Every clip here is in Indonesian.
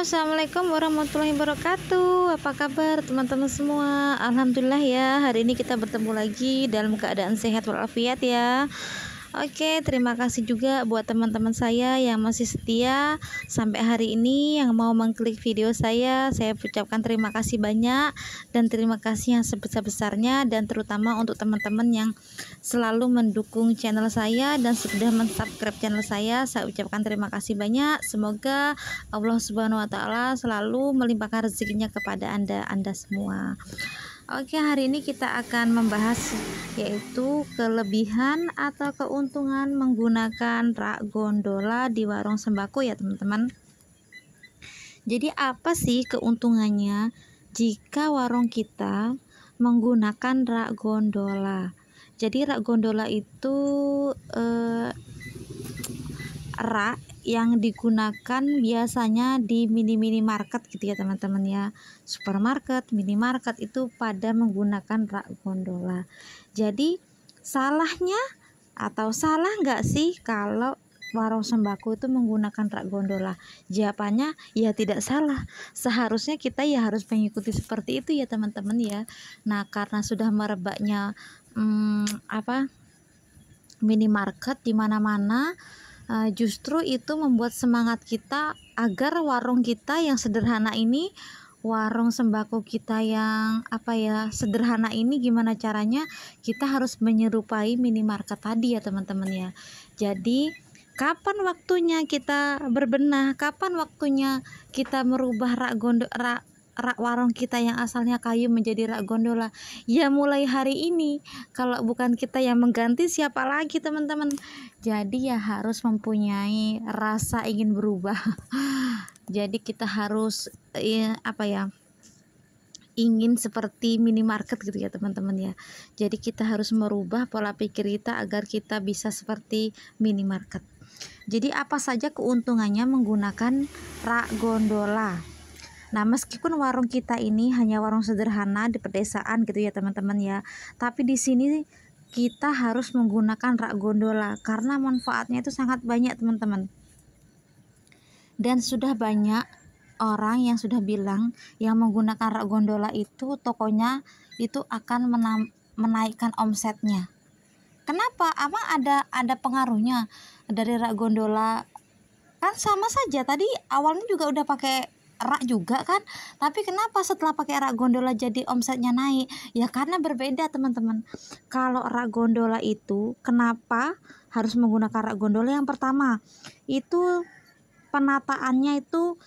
Assalamualaikum warahmatullahi wabarakatuh. Apa kabar teman-teman semua? Alhamdulillah ya, hari ini kita bertemu lagi dalam keadaan sehat walafiat ya. Oke, terima kasih juga buat teman-teman saya yang masih setia sampai hari ini, yang mau mengklik video saya. Saya ucapkan terima kasih banyak dan terima kasih yang sebesar-besarnya, dan terutama untuk teman-teman yang selalu mendukung channel saya dan sudah mensubscribe channel saya ucapkan terima kasih banyak. Semoga Allah Subhanahu wa taala selalu melimpahkan rezekinya kepada Anda semua. Oke, hari ini kita akan membahas yaitu kelebihan atau keuntungan menggunakan rak gondola di warung sembako ya teman-teman. Jadi apa sih keuntungannya jika warung kita menggunakan rak gondola? Jadi rak gondola itu rak yang digunakan biasanya di minimarket gitu ya teman-teman ya, supermarket, minimarket itu pada menggunakan rak gondola. Jadi salahnya atau salah nggak sih kalau warung sembako itu menggunakan rak gondola? Jawabannya ya tidak salah. Seharusnya kita ya harus mengikuti seperti itu ya teman-teman ya. Nah, karena sudah merebaknya minimarket di mana-mana, justru itu membuat semangat kita agar warung kita yang sederhana ini, warung sembako kita yang sederhana ini, gimana caranya kita harus menyerupai minimarket tadi ya teman-teman ya. Jadi kapan waktunya kita berbenah, kapan waktunya kita merubah rak warung kita yang asalnya kayu menjadi rak gondola? Ya mulai hari ini. Kalau bukan kita yang mengganti, siapa lagi teman-teman? Jadi ya harus mempunyai rasa ingin berubah. Jadi kita harus ingin seperti minimarket gitu ya teman-teman ya. Jadi kita harus merubah pola pikir kita agar kita bisa seperti minimarket. Jadi apa saja keuntungannya menggunakan rak gondola? Nah, meskipun warung kita ini hanya warung sederhana di pedesaan gitu ya teman-teman ya, tapi di sini kita harus menggunakan rak gondola karena manfaatnya itu sangat banyak teman-teman. Dan sudah banyak orang yang sudah bilang yang menggunakan rak gondola itu tokonya itu akan menaikkan omsetnya. Kenapa? Emang ada pengaruhnya dari rak gondola? Kan sama saja, tadi awalnya juga udah pakai rak juga kan, tapi kenapa setelah pakai rak gondola jadi omsetnya naik? Ya karena berbeda teman-teman. Kalau rak gondola itu kenapa harus menggunakan rak gondola? Yang pertama itu penataannya itu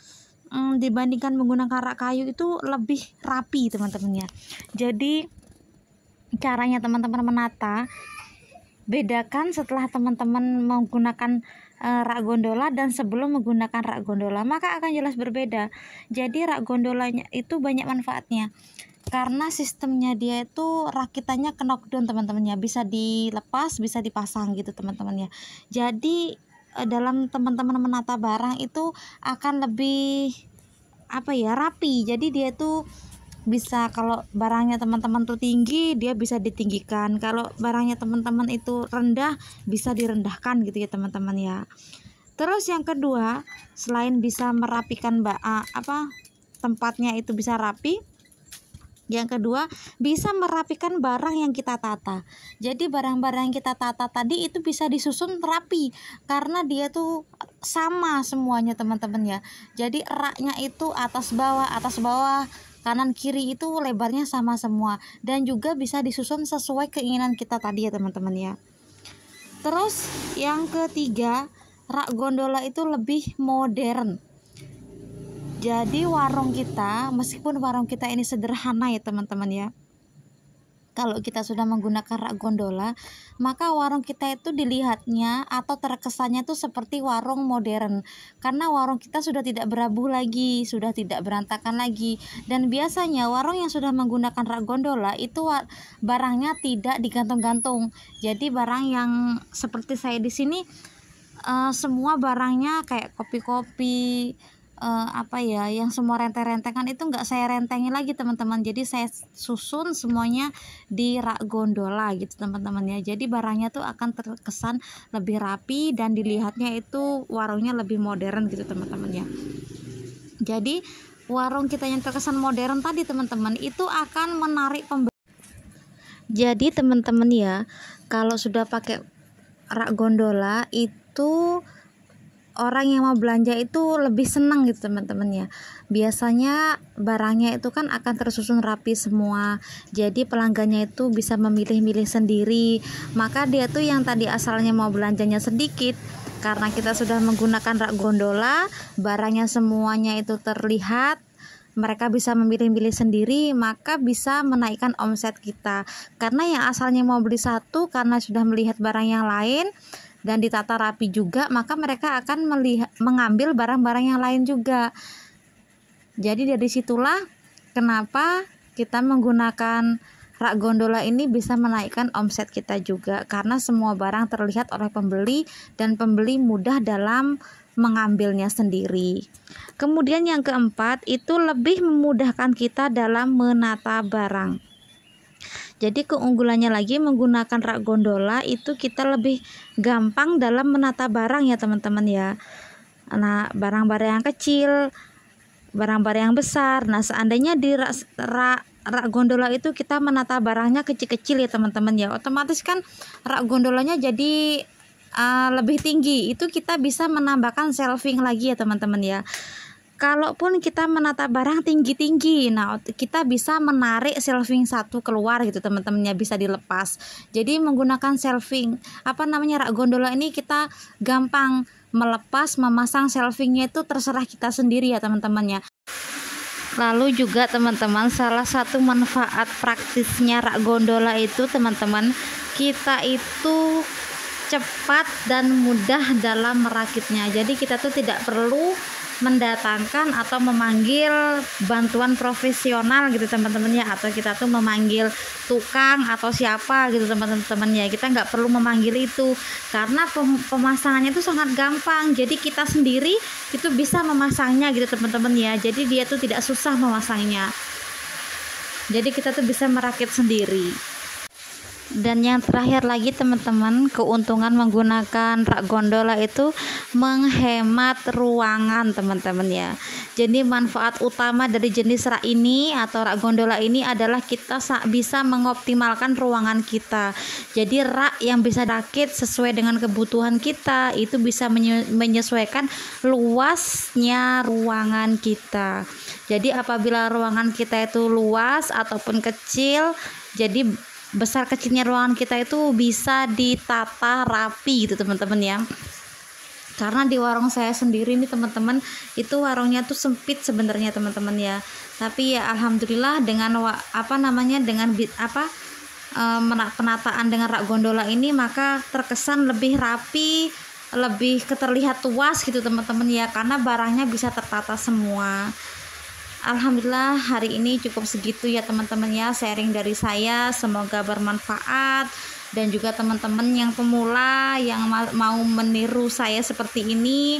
dibandingkan menggunakan rak kayu itu lebih rapi teman-teman ya. Jadi caranya teman-teman menata, bedakan setelah teman-teman menggunakan rak gondola dan sebelum menggunakan rak gondola, maka akan jelas berbeda. Jadi rak gondolanya itu banyak manfaatnya karena sistemnya dia itu rakitannya knockdown teman-teman ya, bisa dilepas bisa dipasang gitu teman-teman ya. Jadi dalam teman-teman menata barang itu akan lebih rapi. Jadi dia tuh bisa, kalau barangnya teman-teman tuh tinggi, dia bisa ditinggikan. Kalau barangnya teman-teman itu rendah, bisa direndahkan gitu ya teman-teman ya. Terus yang kedua, selain bisa merapikan tempatnya itu bisa rapi, yang kedua bisa merapikan barang yang kita tata. Jadi barang-barang yang kita tata tadi itu bisa disusun rapi karena dia tuh sama semuanya teman-teman ya. Jadi raknya itu atas bawah, kanan kiri itu lebarnya sama semua, dan juga bisa disusun sesuai keinginan kita tadi ya teman-teman ya. Terus yang ketiga, rak gondola itu lebih modern. Jadi warung kita, meskipun warung kita ini sederhana ya teman-teman ya, kalau kita sudah menggunakan rak gondola, maka warung kita itu dilihatnya atau terkesannya itu seperti warung modern, karena warung kita sudah tidak berabu lagi, sudah tidak berantakan lagi. Dan biasanya warung yang sudah menggunakan rak gondola itu barangnya tidak digantung-gantung. Jadi barang yang seperti saya di sini, semua barangnya kayak kopi-kopi, yang semua renteng-rentengan itu nggak saya rentengin lagi teman-teman. Jadi saya susun semuanya di rak gondola gitu teman-teman ya. Jadi barangnya tuh akan terkesan lebih rapi dan dilihatnya itu warungnya lebih modern gitu teman-teman ya. Jadi warung kita yang terkesan modern tadi teman-teman itu akan menarik pembeli. Jadi teman-teman ya, kalau sudah pakai rak gondola itu orang yang mau belanja itu lebih senang gitu teman-teman ya. Biasanya barangnya itu kan akan tersusun rapi semua, jadi pelanggannya itu bisa memilih-milih sendiri. Maka dia tuh yang tadi asalnya mau belanjanya sedikit, karena kita sudah menggunakan rak gondola, barangnya semuanya itu terlihat, mereka bisa memilih-milih sendiri, maka bisa menaikkan omset kita. Karena yang asalnya mau beli satu, karena sudah melihat barang yang lain dan ditata rapi juga, maka mereka akan mengambil barang-barang yang lain juga. Jadi dari situlah kenapa kita menggunakan rak gondola ini bisa menaikkan omset kita juga, karena semua barang terlihat oleh pembeli dan pembeli mudah dalam mengambilnya sendiri. Kemudian yang keempat itu lebih memudahkan kita dalam menata barang. Jadi keunggulannya lagi menggunakan rak gondola itu kita lebih gampang dalam menata barang ya teman-teman ya. Nah, barang-barang yang kecil, barang-barang yang besar. Nah, seandainya di rak gondola itu kita menata barangnya kecil-kecil ya teman-teman ya, otomatis kan rak gondolanya jadi lebih tinggi. Itu kita bisa menambahkan shelving lagi ya teman-teman ya. Kalaupun kita menata barang tinggi-tinggi, nah kita bisa menarik shelving satu keluar gitu teman-temannya, bisa dilepas. Jadi menggunakan shelving rak gondola ini kita gampang melepas, memasang shelvingnya itu terserah kita sendiri ya teman-temannya. Lalu juga teman-teman, salah satu manfaat praktisnya rak gondola itu teman-teman, kita itu cepat dan mudah dalam merakitnya. Jadi kita tuh tidak perlu mendatangkan atau memanggil bantuan profesional gitu teman-teman ya, atau kita tuh memanggil tukang atau siapa gitu teman-teman ya. Kita nggak perlu memanggil itu, karena pemasangannya itu sangat gampang. Jadi kita sendiri itu bisa memasangnya gitu teman-teman ya. Jadi dia tuh tidak susah memasangnya, jadi kita tuh bisa merakit sendiri. Dan yang terakhir lagi teman-teman, keuntungan menggunakan rak gondola itu menghemat ruangan teman-teman ya. Jadi manfaat utama dari jenis rak ini atau rak gondola ini adalah kita bisa mengoptimalkan ruangan kita. Jadi rak yang bisa rakit sesuai dengan kebutuhan kita itu bisa menyesuaikan luasnya ruangan kita. Jadi apabila ruangan kita itu luas ataupun kecil, jadi besar kecilnya ruangan kita itu bisa ditata rapi gitu teman-teman ya. Karena di warung saya sendiri nih teman-teman, itu warungnya tuh sempit sebenarnya teman-teman ya. Tapi ya alhamdulillah dengan penataan dengan rak gondola ini, maka terkesan lebih rapi, lebih terlihat luas gitu teman-teman ya, karena barangnya bisa tertata semua. Alhamdulillah hari ini cukup segitu ya teman-teman ya, sharing dari saya, semoga bermanfaat. Dan juga teman-teman yang pemula yang mau meniru saya seperti ini,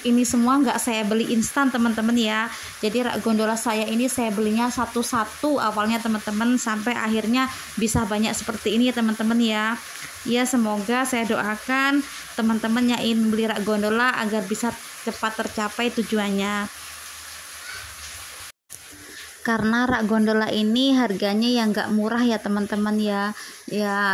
ini semua nggak saya beli instan teman-teman ya. Jadi rak gondola saya ini saya belinya satu-satu awalnya teman-teman, sampai akhirnya bisa banyak seperti ini ya teman-teman ya. Ya semoga saya doakan teman-teman yang ingin beli rak gondola agar bisa cepat tercapai tujuannya. Karena rak gondola ini harganya yang nggak murah ya teman-teman ya.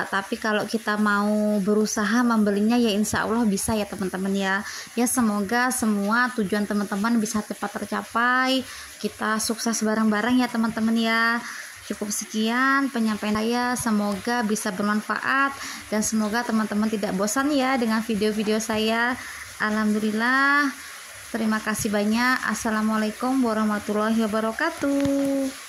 Tapi kalau kita mau berusaha membelinya ya insya Allah bisa ya teman-teman ya. Ya semoga semua tujuan teman-teman bisa cepat tercapai, kita sukses bareng-bareng ya teman-teman ya. Cukup sekian penyampaian saya, semoga bisa bermanfaat dan semoga teman-teman tidak bosan ya dengan video-video saya. Alhamdulillah. Terima kasih banyak. Assalamualaikum warahmatullahi wabarakatuh.